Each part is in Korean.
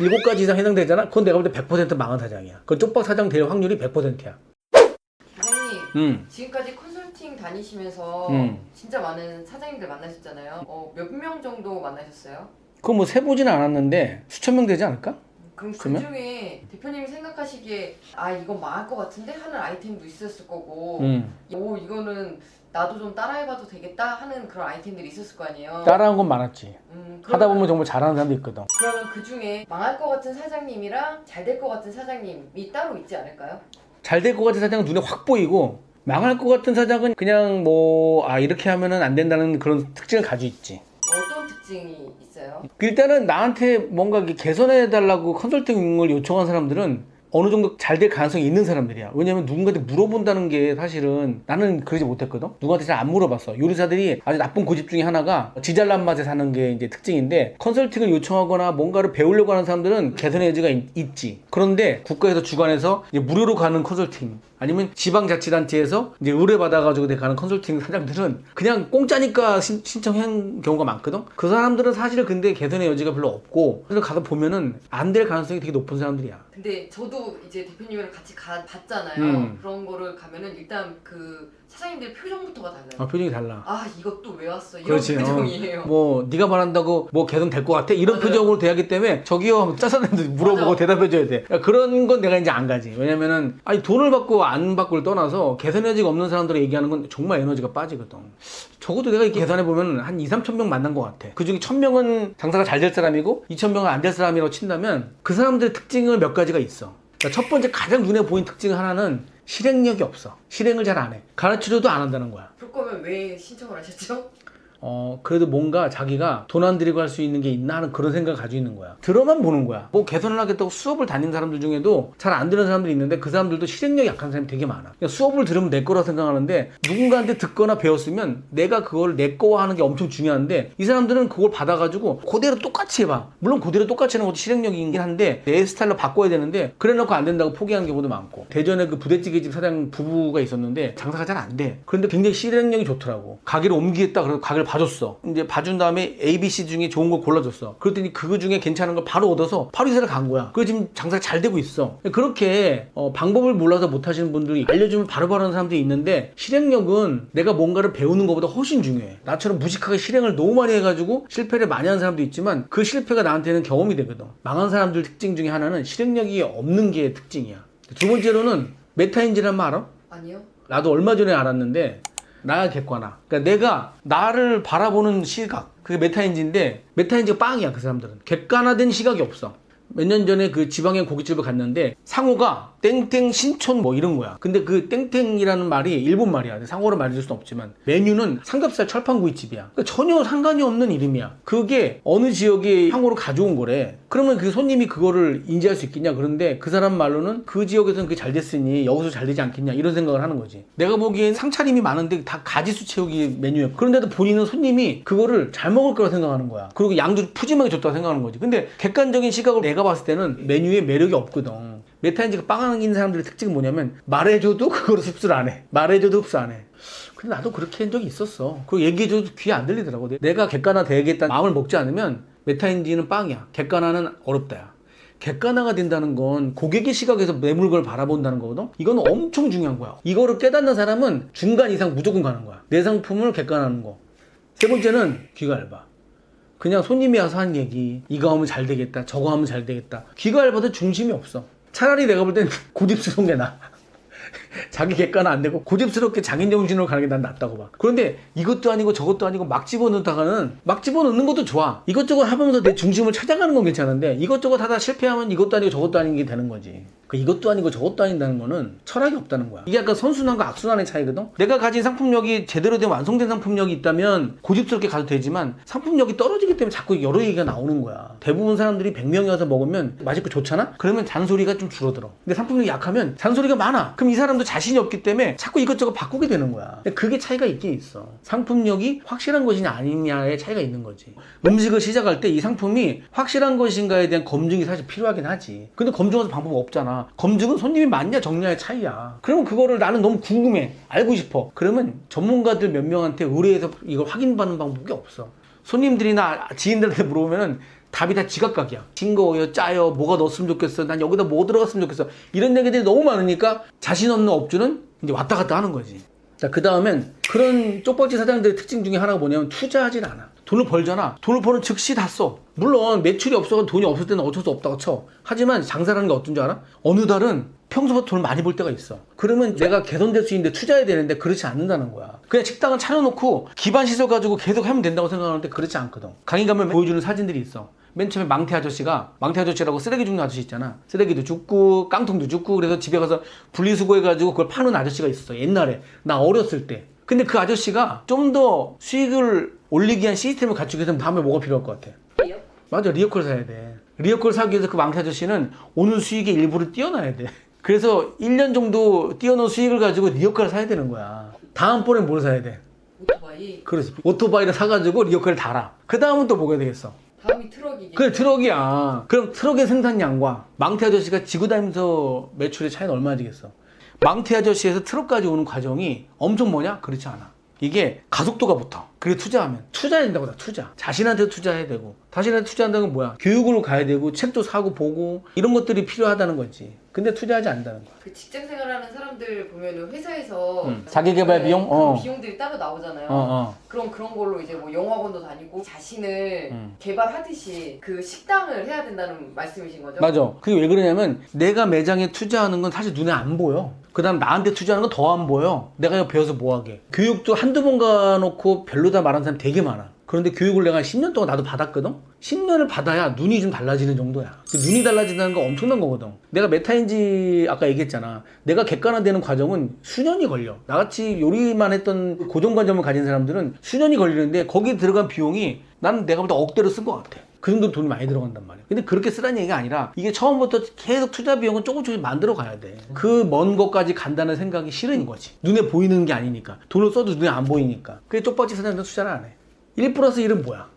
7가지 이상 해당되잖아? 그건 내가 볼 때 100% 망한 사장이야. 그건 쪽박 사장 될 확률이 100%야. 사장님, 지금까지 컨설팅 다니시면서 진짜 많은 사장님들 만나셨잖아요. 몇 명 정도 만나셨어요? 그거 뭐 세보진 않았는데 수천 명 되지 않을까? 그럼 그 그러면? 중에 대표님이 생각하시기에 아 이건 망할 것 같은데 하는 아이템도 있었을 거고 오 이거는 나도 좀 따라해봐도 되겠다 하는 그런 아이템들이 있었을 거 아니에요. 따라한 건 많았지. 하다 그러면- 보면 정말 잘하는 사람도 있거든. 그러면 그 중에 망할 것 같은 사장님이랑 잘 될 것 같은 사장님이 따로 있지 않을까요? 잘 될 것 같은 사장은 눈에 확 보이고 망할 것 같은 사장은 그냥 뭐 이렇게 하면은 안 된다는 그런 특징을 가지고 있지. 어떤 특징이 있어요? 일단은 나한테 뭔가 이렇게 개선해달라고 컨설팅을 요청한 사람들은 어느 정도 잘 될 가능성이 있는 사람들이야. 왜냐면 누군가한테 물어본다는 게 사실은 나는 그러지 못했거든? 누구한테 잘 안 물어봤어. 요리사들이 아주 나쁜 고집 중에 하나가 지 잘난 맛에 사는 게 이제 특징인데 컨설팅을 요청하거나 뭔가를 배우려고 하는 사람들은 개선의 여지가 있지. 그런데 국가에서 주관해서 이제 무료로 가는 컨설팅 아니면 지방자치단체에서 이제 의뢰받아가지고 가는 컨설팅 사장들은 그냥 공짜니까 신청한 경우가 많거든? 그 사람들은 사실 근데 개선의 여지가 별로 없고 그래서 가서 보면은 안 될 가능성이 되게 높은 사람들이야. 근데 저도 이제 대표님이랑 같이 봤잖아요. 그런 거를 가면은 일단 그 사장님들 표정부터가 달라요. 표정이 달라. 아 이것도 왜 왔어? 이런 그렇지. 표정이에요. 뭐 네가 말한다고 뭐 개선 될 것 같아? 이런 맞아요. 표정으로 대하기 때문에 저기요 짜사님들 물어보고 맞아. 대답해줘야 돼. 그런 건 내가 이제 안 가지. 왜냐면은 돈을 받고 안 받고를 떠나서 개선 여지가 없는 사람들이 얘기하는 건 정말 에너지가 빠지거든. 적어도 내가 이렇게 계산해 보면 한 2, 3천 명 만난 것 같아. 그 중에 1,000명은 장사가 잘 될 사람이고 2,000명은 안 될 사람이라고 친다면 그 사람들의 특징을 몇 가지가 있어. 그러니까 첫 번째 가장 눈에 보이는 특징 하나는 실행력이 없어. 실행을 잘 안 해. 가르치려도 안 한다는 거야. 그럴 거면 왜 신청을 하셨죠? 그래도 뭔가 자기가 돈 안 들이고 할 수 있는 게 있나 하는 그런 생각을 가지고 있는 거야. 들어만 보는 거야. 뭐 개선을 하겠다고 수업을 다니는 사람들 중에도 잘 안 들은 사람들이 있는데 그 사람들도 실행력이 약한 사람이 되게 많아. 그냥 수업을 들으면 내 거라 생각하는데 누군가한테 듣거나 배웠으면 내가 그걸 내 거화 하는 게 엄청 중요한데 이 사람들은 그걸 받아가지고 그대로 똑같이 해봐. 물론 그대로 똑같이 하는 것도 실행력이긴 한데 내 스타일로 바꿔야 되는데 그래 놓고 안 된다고 포기하는 경우도 많고. 대전에 그 부대찌개집 사장 부부가 있었는데 장사가 잘 안 돼. 그런데 굉장히 실행력이 좋더라고. 가게를 옮기겠다 그래서 가게를 봐줬어. 이제 봐준 다음에 ABC 중에 좋은 걸 골라줬어. 그랬더니 그거 중에 괜찮은 걸 바로 얻어서 바로 이사를 간 거야. 그래서 지금 장사가 잘 되고 있어. 그렇게 방법을 몰라서 못하시는 분들이 알려주면 바로바로 하는 사람들이 있는데 실행력은 내가 뭔가를 배우는 것보다 훨씬 중요해. 나처럼 무식하게 실행을 너무 많이 해가지고 실패를 많이 하는 사람도 있지만 그 실패가 나한테는 경험이 되거든. 망한 사람들 특징 중에 하나는 실행력이 없는 게 특징이야. 두 번째로는 메타인지라는 말 알아? 아니요. 나도 얼마 전에 알았는데 나야 객관화. 그러니까 내가 나를 바라보는 시각 그게 메타인지인데 메타인지가 빵이야. 그 사람들은 객관화된 시각이 없어. 몇 년 전에 그 지방에 고깃집을 갔는데 상호가 땡땡 신촌 뭐 이런 거야. 근데 그 땡땡이라는 말이 일본 말이야. 상호로 말해줄 수는 없지만 메뉴는 삼겹살 철판구이집이야. 그러니까 전혀 상관이 없는 이름이야. 그게 어느 지역의 상호로 가져온 거래. 그러면 그 손님이 그거를 인지할 수 있겠냐. 그런데 그 사람 말로는 그 지역에서는 그게 잘 됐으니 여기서 잘 되지 않겠냐 이런 생각을 하는 거지. 내가 보기엔 상차림이 많은데 다 가지수 채우기 메뉴야. 그런데도 본인은 손님이 그거를 잘 먹을 거라 생각하는 거야. 그리고 양도 푸짐하게 줬다고 생각하는 거지. 근데 객관적인 시각으로 내가 봤을 때는 메뉴에 매력이 없거든. 메타인지가 빵하는 사람들의 특징은 뭐냐면 말해줘도 그거를 흡수를 안 해. 말해줘도 흡수 안 해. 근데 나도 그렇게 한 적이 있었어. 그거 얘기해줘도 귀에 안 들리더라고. 내가 객관화 되겠다는 마음을 먹지 않으면 메타인지는 빵이야. 객관화는 어렵다야. 객관화가 된다는 건 고객의 시각에서 내 물건을 바라본다는 거거든. 이건 엄청 중요한 거야. 이거를 깨닫는 사람은 중간 이상 무조건 가는 거야. 내 상품을 객관화하는 거. 세 번째는 귀가 얇아. 그냥 손님이 와서 한 얘기, 이거 하면 잘 되겠다, 저거 하면 잘 되겠다. 귀가 얇아도 중심이 없어. 차라리 내가 볼 땐 고집스러운 게 나아. 자기 객관화 안 되고 고집스럽게 장인 정신으로 가는 게 난 낫다고 봐. 그런데 이것도 아니고 저것도 아니고 막 집어넣다가는 막 집어넣는 것도 좋아. 이것저것 하면서 내 중심을 찾아가는 건 괜찮은데 이것저것 하다 실패하면 이것도 아니고 저것도 아닌 게 되는 거지. 그 이것도 아니고 저것도 아닌다는 거는 철학이 없다는 거야. 이게 약간 선순환과 악순환의 차이거든. 내가 가진 상품력이 제대로 된 완성된 상품력이 있다면 고집스럽게 가도 되지만 상품력이 떨어지기 때문에 자꾸 여러 얘기가 나오는 거야. 대부분 사람들이 100명이 와서 먹으면 맛있고 좋잖아? 그러면 잔소리가 좀 줄어들어. 근데 상품력이 약하면 잔소리가 많아. 그럼 이 사람도 자신이 없기 때문에 자꾸 이것저것 바꾸게 되는 거야. 그게 차이가 있긴 있어. 상품력이 확실한 것이냐 아니냐의 차이가 있는 거지. 음식을 시작할 때 이 상품이 확실한 것인가에 대한 검증이 사실 필요하긴 하지. 근데 검증할 방법 없잖아. 검증은 손님이 많냐 적냐의 차이야. 그러면 그거를 나는 너무 궁금해. 알고 싶어. 그러면 전문가들 몇 명한테 의뢰해서 이걸 확인받는 방법이 없어. 손님들이나 지인들한테 물어보면은 답이 다 지각각이야. 싱거워요, 짜요, 뭐가 넣었으면 좋겠어, 난 여기다 뭐 들어갔으면 좋겠어, 이런 얘기들이 너무 많으니까 자신 없는 업주는 이제 왔다 갔다 하는 거지. 자, 그 다음엔 그런 쪽박지 사장들의 특징 중에 하나가 뭐냐면 투자하진 않아. 돈을 벌잖아. 돈을 버는 즉시 다 써. 물론 매출이 없어서 돈이 없을 때는 어쩔 수 없다고 쳐. 하지만 장사라는 게 어떤 줄 알아? 어느 달은 평소보다 돈을 많이 벌 때가 있어. 그러면 내가 개선될 수 있는데 투자해야 되는데 그렇지 않는다는 거야. 그냥 식당을 차려놓고 기반 시설 가지고 계속 하면 된다고 생각하는데 그렇지 않거든. 강의 가면 보여주는 사진들이 있어. 맨 처음에 망태 아저씨라고 쓰레기 줍는 아저씨 있잖아. 쓰레기도 줍고 깡통도 줍고 그래서 집에 가서 분리수거해가지고 그걸 파는 아저씨가 있었어. 옛날에 나 어렸을 때. 근데 그 아저씨가 좀 더 수익을 올리기 위한 시스템을 갖추기 위해서는 다음에 뭐가 필요할 것 같아? 리어콜? 맞아, 리어콜 사야 돼. 리어콜 사기 위해서 그 망태 아저씨는 오는 수익의 일부를 띄워놔야 돼. 그래서 1년 정도 띄워놓은 수익을 가지고 리어콜을 사야 되는 거야. 다음번엔 뭘 사야 돼? 오토바이. 그렇지. 오토바이를 사가지고 리어콜을 달아. 그 다음은 또 뭐가 되겠어? 다음이 트럭이겠지. 그래, 트럭이야. 그럼 트럭의 생산량과 망태 아저씨가 지고 다니면서 매출의 차이는 얼마나 되겠어? 망태 아저씨에서 트럭까지 오는 과정이 엄청 뭐냐? 그렇지 않아. 이게 가속도가 붙어. 그게 투자하면. 투자해야 된다고, 다 투자. 자신한테 투자해야 되고. 자신한테 투자한다는 건 뭐야? 교육으로 가야 되고, 책도 사고 보고, 이런 것들이 필요하다는 거지. 근데 투자하지 않는다는 거야. 그 직장 생활하는 사람들 보면은 회사에서 자기개발 비용? 그런 비용들이 따로 나오잖아요. 어. 그럼 그런 걸로 이제 뭐 영어학원도 다니고 자신을 개발하듯이 그 식당을 해야 된다는 말씀이신 거죠? 맞아. 그게 왜 그러냐면 내가 매장에 투자하는 건 사실 눈에 안 보여. 그 다음 나한테 투자하는 건 더 안 보여. 내가 이거 배워서 뭐하게. 교육도 한두 번 가놓고 별로다 말하는 사람 되게 많아. 그런데 교육을 내가 10년 동안 나도 받았거든? 10년을 받아야 눈이 좀 달라지는 정도야. 눈이 달라진다는 건 엄청난 거거든. 내가 메타인지 아까 얘기했잖아. 내가 객관화되는 과정은 수년이 걸려. 나같이 요리만 했던 고정관념을 가진 사람들은 수년이 걸리는데 거기에 들어간 비용이 나는 내가 볼 때 억대로 쓴 것 같아. 그 정도 돈이 많이 들어간단 말이야. 근데 그렇게 쓰라는 얘기가 아니라 이게 처음부터 계속 투자 비용은 조금씩 만들어 가야 돼. 그 먼 것까지 간다는 생각이 싫은 거지. 눈에 보이는 게 아니니까. 돈을 써도 눈에 안 보이니까. 그게 쪽박지 사장님도 투자를 안 해. 1 플러스 1은 뭐야?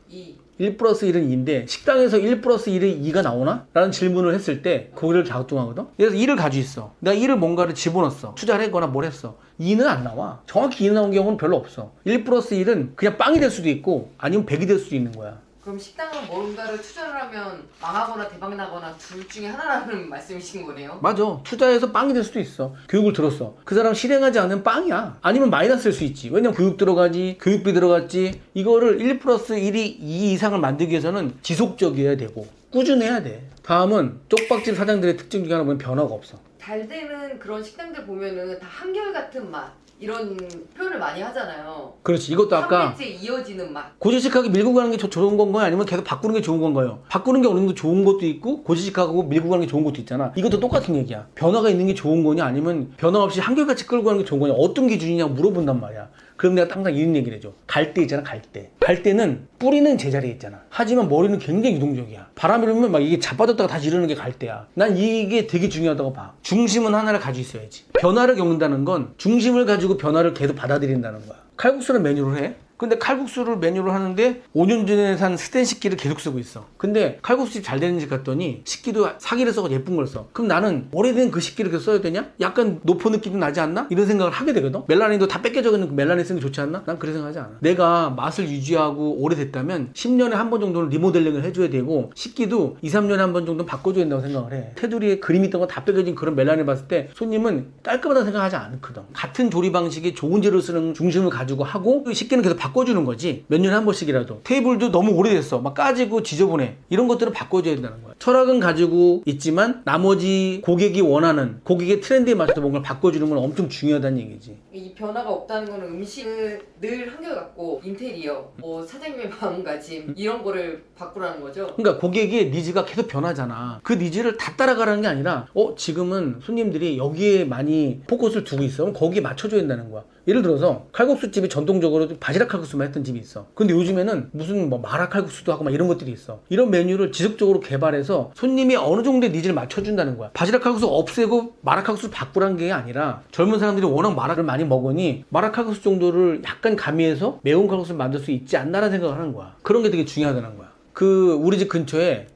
1 플러스 1은 2인데 식당에서 1 플러스 1이 2가 나오나? 라는 질문을 했을 때 거기를 갸우뚱하거든? 그래서 1을 가지고 있어. 내가 1을 뭔가를 집어넣었어. 투자를 했거나 뭘 했어. 2는 안 나와. 정확히 2 나온 경우는 별로 없어. 1 플러스 1은 그냥 빵이 될 수도 있고 아니면 100이 될 수도 있는 거야. 그럼 식당은 뭔가를 투자를 하면 망하거나 대박나거나 둘 중에 하나라는 말씀이신 거네요? 맞아. 투자해서 빵이 될 수도 있어. 교육을 들었어. 그 사람 실행하지 않으면 빵이야. 아니면 마이너스일 수 있지. 왜냐면 교육 들어가지, 교육비 들어갔지. 이거를 1 플러스 1이 2 이상을 만들기 위해서는 지속적이어야 되고 꾸준해야 돼. 다음은 쪽박집 사장들의 특징 중에 하나 보면 변화가 없어. 잘 되는 그런 식당들 보면은 다 한결같은 맛 이런 표현을 많이 하잖아요. 그렇지. 이것도 아까 3대째 이어지는 맛. 고지식하게 밀고 가는 게 좋은 건가요? 아니면 계속 바꾸는 게 좋은 건가요? 바꾸는 게 어느 정도 좋은 것도 있고 고지식하고 밀고 가는 게 좋은 것도 있잖아. 이것도 똑같은 얘기야. 변화가 있는 게 좋은 거냐 아니면 변화 없이 한결같이 끌고 가는 게 좋은 거냐, 어떤 기준이냐고 물어본단 말이야. 그럼 내가 항상 이런 얘기를 해줘. 갈대 있잖아, 갈대. 갈대는 뿌리는 제자리에 있잖아. 하지만 머리는 굉장히 유동적이야. 바람이 불면 막 이게 자빠졌다가 다시 이러는 게 갈대야. 난 이게 되게 중요하다고 봐. 중심은 하나를 가지고 있어야지. 변화를 겪는다는 건 중심을 가지고 변화를 계속 받아들인다는 거야. 칼국수는 메뉴를 해. 근데 칼국수를 메뉴로 하는데 5년 전에 산 스텐 식기를 계속 쓰고 있어. 근데 칼국수집 잘 되는 집 갔더니 식기도 사기를 써서 예쁜 걸 써. 그럼 나는 오래된 그 식기를 계속 써야 되냐? 약간 노포 느낌도 나지 않나? 이런 생각을 하게 되거든. 멜라닌도 다 뺏겨져 있는 그 멜라닌 쓰는 게 좋지 않나? 난 그렇게 생각하지 않아. 내가 맛을 유지하고 오래됐다면 10년에 한 번 정도는 리모델링을 해줘야 되고 식기도 2, 3년에 한 번 정도는 바꿔줘야 된다고 생각을 해. 테두리에 그림 있던 거 다 뺏겨진 그런 멜라닌을 봤을 때 손님은 깔끔하다고 생각하지 않거든. 같은 조리 방식이 좋은 재료 쓰는 중심을 가지고 하고 그 식기는 계속 바꿔주는 거지. 몇 년에 한 번씩이라도. 테이블도 너무 오래됐어. 막 까지고 지저분해. 이런 것들은 바꿔줘야 된다는 거야. 철학은 가지고 있지만 나머지 고객이 원하는 고객의 트렌드에 맞춰서 뭔가를 바꿔주는 건 엄청 중요하다는 얘기지. 이 변화가 없다는 거는 음식을 늘 한결같고 인테리어, 뭐 사장님의 마음가짐 이런 거를 바꾸라는 거죠? 그러니까 고객의 니즈가 계속 변하잖아. 그 니즈를 다 따라가라는 게 아니라 지금은 손님들이 여기에 많이 포커스를 두고 있어. 그럼 거기에 맞춰줘야 된다는 거야. 예를 들어서 칼국수집이 전통적으로 바지락 칼국수만 했던 집이 있어. 근데 요즘에는 무슨 뭐 마라 칼국수도 하고 막 이런 것들이 있어. 이런 메뉴를 지속적으로 개발해서 손님이 어느 정도의 니즈를 맞춰준다는 거야. 바지락 칼국수 없애고 마라 칼국수 바꾸라는 게 아니라 젊은 사람들이 워낙 마라를 많이 먹으니 마라 칼국수 정도를 약간 가미해서 매운 칼국수를 만들 수 있지 않나라는 생각을 하는 거야. 그런 게 되게 중요하다는 거야. 우리 집 근처에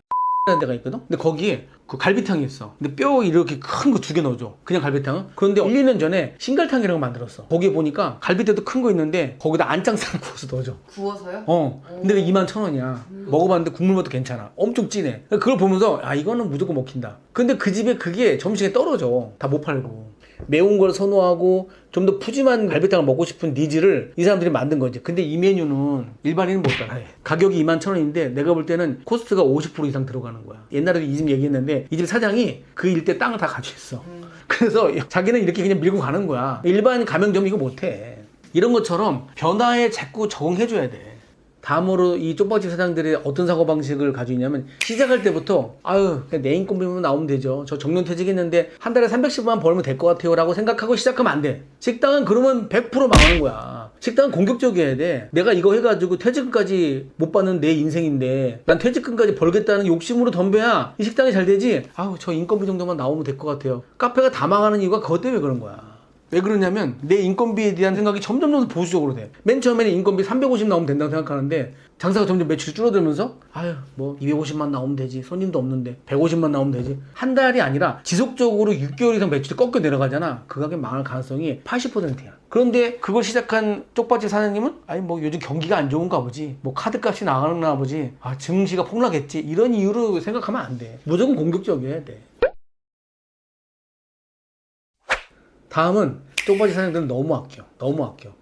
라는 데가 있거든? 근데 거기에 그 갈비탕이 있어. 근데 뼈 이렇게 큰 거 2개 넣어줘. 그냥 갈비탕은. 그런데 1, 2년 전에 신갈탕이라는 걸 만들었어. 거기에 보니까 갈비뼈도 큰 거 있는데 거기다 안짱살 구워서 넣어줘. 구워서요? 근데 그 21,000원이야. 먹어봤는데 국물 맛도 괜찮아. 엄청 진해. 그걸 보면서 아 이거는 무조건 먹힌다. 근데 그 집에 그게 점심에 떨어져. 다 못 팔고. 매운 걸 선호하고 좀 더 푸짐한 갈비탕을 먹고 싶은 니즈를 이 사람들이 만든 거지. 근데 이 메뉴는 일반인은 못 따라해. 가격이 21,000원인데 내가 볼 때는 코스트가 50% 이상 들어가는 거야. 옛날에도 이 집 얘기했는데 이 집 사장이 그 일대 땅을 다 가지고 있어. 그래서 자기는 이렇게 그냥 밀고 가는 거야. 일반 가맹점 이거 못해. 이런 것처럼 변화에 자꾸 적응해줘야 돼. 다음으로 이 쪽박집 사장들이 어떤 사고방식을 가지고 있냐면 시작할 때부터 아유 그냥 내 인건비만 나오면 되죠. 저 정년퇴직했는데 한 달에 310만 벌면 될 것 같아요 라고 생각하고 시작하면 안 돼. 식당은 그러면 100% 망하는 거야. 식당은 공격적이어야 돼. 내가 이거 해가지고 퇴직금까지 못 받는 내 인생인데 난 퇴직금까지 벌겠다는 욕심으로 덤벼야 이 식당이 잘 되지. 아우 저 인건비 정도만 나오면 될 것 같아요. 카페가 다 망하는 이유가 그것 때문에 그런 거야. 왜 그러냐면 내 인건비에 대한 생각이 점점 보수적으로 돼. 맨 처음에는 인건비 350 나오면 된다고 생각하는데 장사가 점점 매출이 줄어들면서 아유 뭐 250만 나오면 되지. 손님도 없는데 150만 나오면 되지. 한 달이 아니라 지속적으로 6개월 이상 매출이 꺾여 내려가잖아. 그 가게 망할 가능성이 80%야. 그런데 그걸 시작한 쪽박집 사장님은 아니 뭐 요즘 경기가 안 좋은가 보지. 뭐 카드값이 나가나 보지. 아 증시가 폭락했지. 이런 이유로 생각하면 안 돼. 무조건 공격적이어야 돼. 다음은 쪽박이 사장들은 너무 아껴.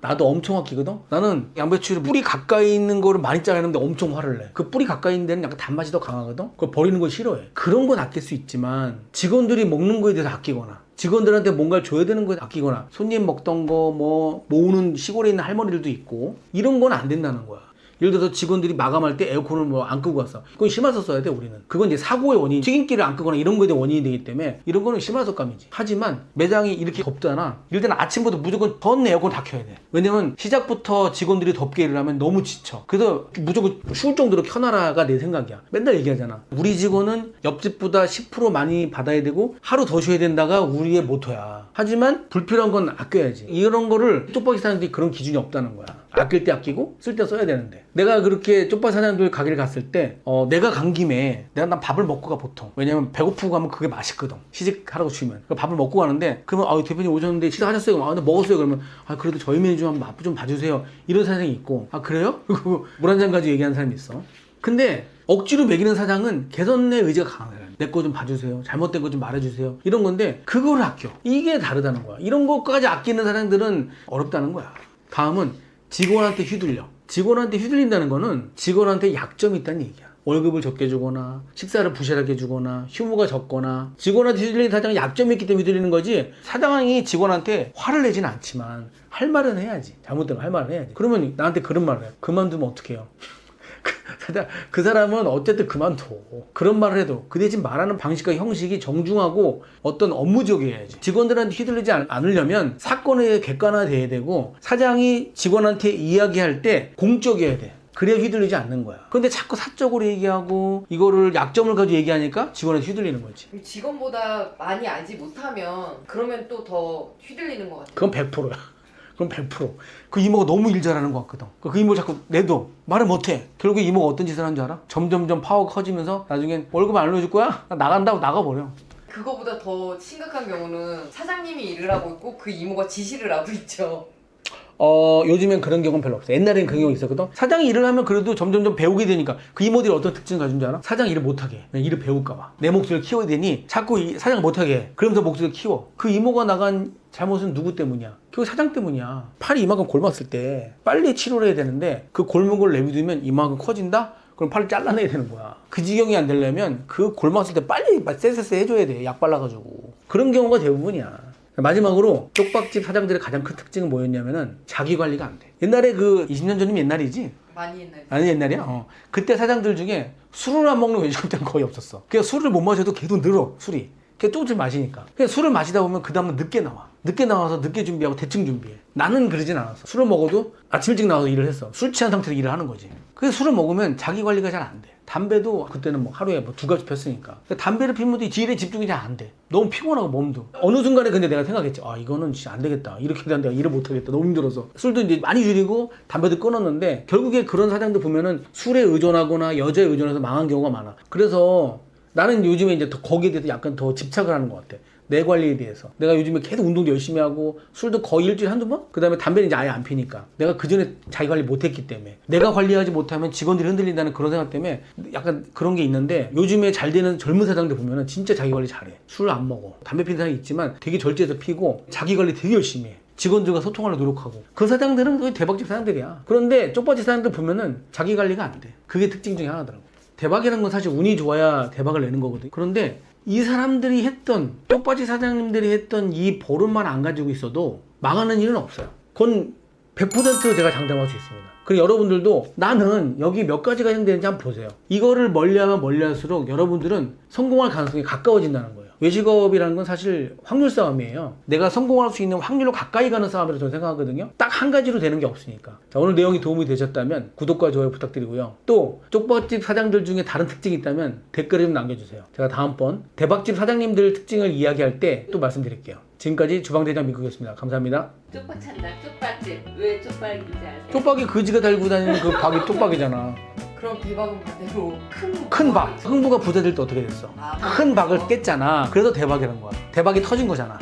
나도 엄청 아끼거든? 나는 양배추를 뿌리 가까이 있는 거를 많이 자르는데 엄청 화를 내. 그 뿌리 가까이 있는 데는 약간 단맛이 더 강하거든? 그걸 버리는 걸 싫어해. 그런 건 아낄 수 있지만 직원들이 먹는 거에 대해서 아끼거나 직원들한테 뭔가를 줘야 되는 거에 아끼거나 손님 먹던 거 뭐 모으는 시골에 있는 할머니들도 있고 이런 건 안 된다는 거야. 예를 들어서 직원들이 마감할 때 에어컨을 뭐 안 끄고 왔어. 그건 심화서 써야 돼, 우리는. 그건 이제 사고의 원인, 튀김기를 안 끄거나 이런 거에 대한 원인이 되기 때문에 이런 거는 심화서감이지. 하지만 매장이 이렇게 덥잖아. 이럴 때는 아침부터 무조건 전 에어컨 다 켜야 돼. 왜냐면 시작부터 직원들이 덥게 일을 하면 너무 지쳐. 그래서 무조건 추울 정도로 켜놔라가 내 생각이야. 맨날 얘기하잖아. 우리 직원은 옆집보다 10% 많이 받아야 되고 하루 더 쉬어야 된다가 우리의 모토야. 하지만 불필요한 건 아껴야지. 이런 거를 쪽박이 사장들이 그런 기준이 없다는 거야. 아낄 때 아끼고 쓸 때 써야 되는데 내가 그렇게 쪽박 사장들 가게를 갔을 때 내가 간 김에 난 밥을 먹고 가 보통. 왜냐면 배고프고 가면 그게 맛있거든. 시식하라고 주면 밥을 먹고 가는데 그러면 대표님 오셨는데 식사하셨어요? 근데 먹었어요. 그러면 그래도 저희 메뉴 좀 한번 맛 좀 봐주세요. 이런 사장이 있고 그래요? 그리고 물 한 잔 가지고 얘기하는 사람이 있어. 근데 억지로 먹이는 사장은 개선의 의지가 강해. 내 거 좀 봐주세요. 잘못된 거 좀 말해주세요. 이런 건데 그걸 아껴. 이게 다르다는 거야. 이런 것까지 아끼는 사장들은 어렵다는 거야. 다음은 직원한테 휘둘려. 직원한테 휘둘린다는 거는 직원한테 약점이 있다는 얘기야. 월급을 적게 주거나 식사를 부실하게 주거나 휴무가 적거나 직원한테 휘둘리는 사장은 약점이 있기 때문에 휘둘리는 거지 사장이 직원한테 화를 내지는 않지만 할 말은 해야지. 잘못된 거 할 말은 해야지. 그러면 나한테 그런 말을 해. 그만두면 어떡해요? 그 사람은 어쨌든 그만둬. 그런 말을 해도 그 대신 말하는 방식과 형식이 정중하고 어떤 업무적이어야지. 직원들한테 휘둘리지 않으려면 사건에 객관화돼야 되고 사장이 직원한테 이야기할 때 공적이어야 돼. 그래야 휘둘리지 않는 거야. 근데 자꾸 사적으로 얘기하고 이거를 약점을 가지고 얘기하니까 직원한테 휘둘리는 거지. 직원보다 많이 알지 못하면 그러면 또 더 휘둘리는 것 같아요. 그건 100%야. 그럼 100%. 그 이모가 너무 일 잘하는 것 같거든. 그 이모 자꾸 내도 말을 못해. 결국 이모가 어떤 짓을 하는 줄 알아? 점점점 파워가 커지면서 나중엔 월급 안 올려줄 거야? 나 나간다고 나가버려. 그거보다 더 심각한 경우는 사장님이 일을 하고 있고 그 이모가 지시를 하고 있죠. 요즘엔 그런 경우는 별로 없어. 옛날엔 그런 경우 있었거든. 사장이 일을 하면 그래도 점점점 배우게 되니까 그 이모들이 어떤 특징을 가진 줄 알아? 사장이 일을 못하게 해. 일을 배울까봐. 내 목소리를 키워야 되니 자꾸 사장을 못하게 해. 그러면서 목소리를 키워. 그 이모가 나간 잘못은 누구 때문이야? 결국 사장 때문이야. 팔이 이만큼 골맞을 때 빨리 치료를 해야 되는데 그 골목을 내비두면 이만큼 커진다? 그럼 팔을 잘라내야 되는 거야. 그 지경이 안 되려면 그 골맞을 때 빨리 쎄쎄쎄 해줘야 돼. 약 발라가지고. 그런 경우가 대부분이야. 마지막으로 쪽박집 사장들의 가장 큰 특징은 뭐였냐면은 자기 관리가 안 돼. 옛날에 그 20년 전이면 옛날이지? 많이 옛날에. 아니 옛날이야? 그때 사장들 중에 술을 안 먹는 외식업자는 거의 없었어. 그냥 술을 못 마셔도 계속 늘어, 술이. 그냥 조금씩 마시니까. 그냥 술을 마시다 보면 그 다음은 늦게 나와. 늦게 나와서 늦게 준비하고 대충 준비해. 나는 그러진 않았어. 술을 먹어도 아침 일찍 나와서 일을 했어. 술 취한 상태에서 일을 하는 거지. 그래서 술을 먹으면 자기 관리가 잘 안 돼. 담배도 그때는 뭐 하루에 뭐 2갑씩 폈으니까. 담배를 피면 일에 집중이 잘 안 돼. 너무 피곤하고 몸도. 어느 순간에 근데 내가 생각했지. 이거는 진짜 안 되겠다. 이렇게 되면 내가 일을 못 하겠다. 너무 힘들어서. 술도 이제 많이 줄이고 담배도 끊었는데 결국에 그런 사장들 보면은 술에 의존하거나 여자에 의존해서 망한 경우가 많아. 그래서 나는 요즘에 이제 더 거기에 대해서 약간 더 집착을 하는 것 같아. 내 관리에 대해서. 내가 요즘에 계속 운동도 열심히 하고 술도 거의 일주일에 한두 번? 그 다음에 담배는 이제 아예 안 피니까. 내가 그 전에 자기 관리 못했기 때문에. 내가 관리하지 못하면 직원들이 흔들린다는 그런 생각 때문에 약간 그런 게 있는데 요즘에 잘 되는 젊은 사장들 보면은 진짜 자기 관리 잘해. 술 안 먹어. 담배 피는 사람이 있지만 되게 절제해서 피고 자기 관리 되게 열심히 해. 직원들과 소통하려 노력하고. 그 사장들은 거의 대박집 사장들이야. 그런데 쪽바지 사장들 보면은 자기 관리가 안 돼. 그게 특징 중에 하나더라고. 대박이라는 건 사실 운이 좋아야 대박을 내는 거거든. 그런데 이 사람들이 했던 쪽바지 사장님들이 했던 이 보름만 안 가지고 있어도 망하는 일은 없어요. 그건 100% 제가 장담할 수 있습니다. 그리고 여러분들도 나는 여기 몇 가지가 해당되는지 한번 보세요. 이거를 멀리하면 멀리할수록 여러분들은 성공할 가능성이 가까워진다는 거예요. 외식업이라는 건 사실 확률 싸움이에요. 내가 성공할 수 있는 확률로 가까이 가는 싸움이라고 저는 생각하거든요. 딱 한 가지로 되는 게 없으니까. 자, 오늘 내용이 도움이 되셨다면 구독과 좋아요 부탁드리고요. 또 쪽밥집 사장들 중에 다른 특징이 있다면 댓글에 좀 남겨주세요. 제가 다음번 대박집 사장님들 특징을 이야기할 때 또 말씀드릴게요. 지금까지 주방대장 민국이었습니다. 감사합니다. 쪽박 찬다. 쪽박집. 왜 쪽박인지 아세요? 쪽박이 그지가 달고 다니는 그 박이 쪽박이잖아. 그럼 대박은 반대로 큰 박. 흥부가 부자될 때 어떻게 됐어? 아, 큰 박을 깼잖아. 그래서 대박이란 거야. 대박이 터진 거잖아.